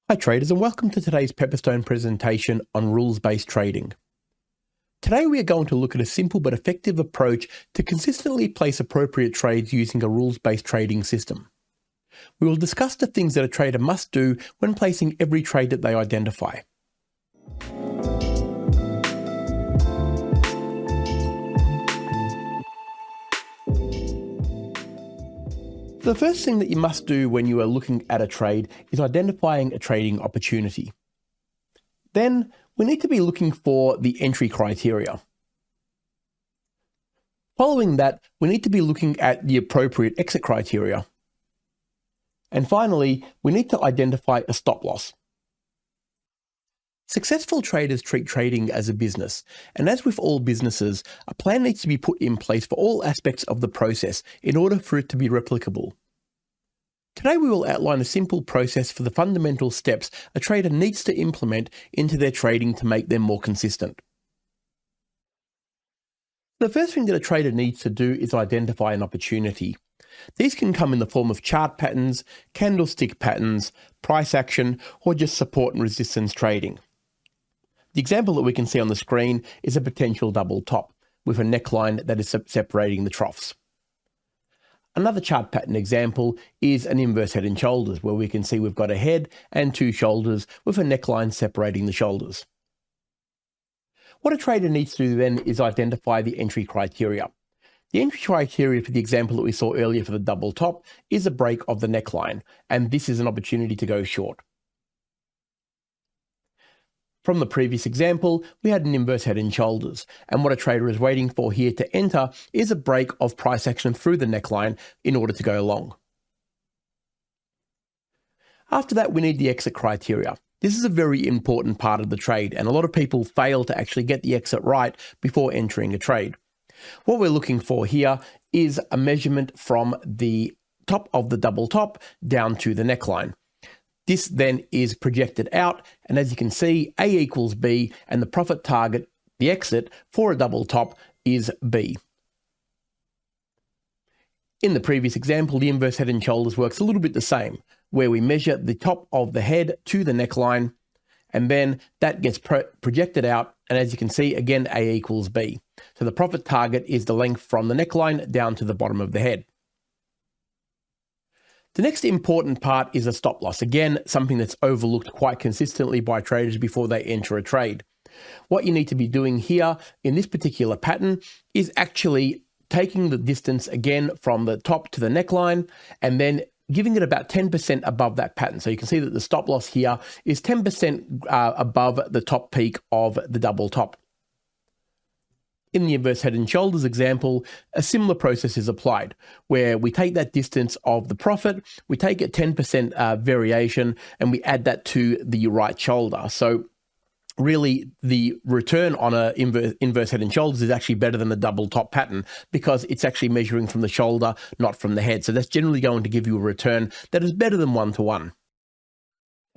Hi traders, and welcome to today's Pepperstone presentation on rules-based trading. Today we are going to look at a simple but effective approach to consistently place appropriate trades using a rules-based trading system. We will discuss the things that a trader must do when placing every trade that they identify. The first thing that you must do when you are looking at a trade is identifying a trading opportunity. Then we need to be looking for the entry criteria. Following that, we need to be looking at the appropriate exit criteria. And finally, we need to identify a stop loss. Successful traders treat trading as a business, and as with all businesses, a plan needs to be put in place for all aspects of the process in order for it to be replicable. Today we will outline a simple process for the fundamental steps a trader needs to implement into their trading to make them more consistent. The first thing that a trader needs to do is identify an opportunity. These can come in the form of chart patterns, candlestick patterns, price action, or just support and resistance trading. The example that we can see on the screen is a potential double top with a neckline that is separating the troughs. Another chart pattern example is an inverse head and shoulders, where we can see we've got a head and two shoulders with a neckline separating the shoulders. What a trader needs to do then is identify the entry criteria. The entry criteria for the example that we saw earlier for the double top is a break of the neckline, and this is an opportunity to go short. From the previous example, we had an inverse head and shoulders, and what a trader is waiting for here to enter is a break of price action through the neckline in order to go long. After that, we need the exit criteria. This is a very important part of the trade, and a lot of people fail to actually get the exit right before entering a trade. What we're looking for here is a measurement from the top of the double top down to the neckline. This then is projected out, and as you can see, A equals B, and the profit target, the exit for a double top, is B. In the previous example, the inverse head and shoulders works a little bit the same, where we measure the top of the head to the neckline, and then that gets projected out, and as you can see, again, A equals B. So the profit target is the length from the neckline down to the bottom of the head. The next important part is a stop loss. Again, something that's overlooked quite consistently by traders before they enter a trade. What you need to be doing here in this particular pattern is actually taking the distance again from the top to the neckline and then giving it about 10% above that pattern. So you can see that the stop loss here is 10% above the top peak of the double top. In the inverse head and shoulders example, a similar process is applied, where we take that distance of the profit, we take a 10% variation, and we add that to the right shoulder. So really, the return on a inverse head and shoulders is actually better than the double top pattern because it's actually measuring from the shoulder, not from the head. So that's generally going to give you a return that is better than 1-to-1.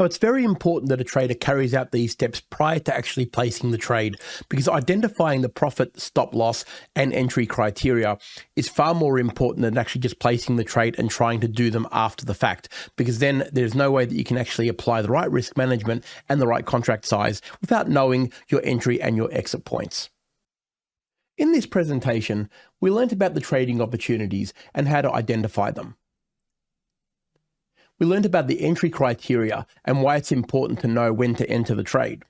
Now, it's very important that a trader carries out these steps prior to actually placing the trade, because identifying the profit, stop loss, and entry criteria is far more important than actually just placing the trade and trying to do them after the fact, because then there's no way that you can actually apply the right risk management and the right contract size without knowing your entry and your exit points. In this presentation, we learned about the trading opportunities and how to identify them. We learned about the entry criteria and why it's important to know when to enter the trade.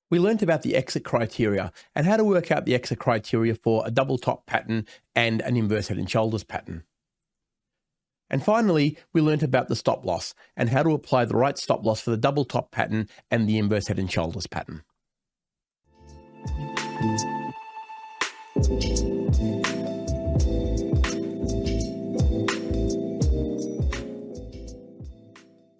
We learned about the exit criteria and how to work out the exit criteria for a double top pattern and an inverse head and shoulders pattern. And finally, we learned about the stop loss and how to apply the right stop loss for the double top pattern and the inverse head and shoulders pattern.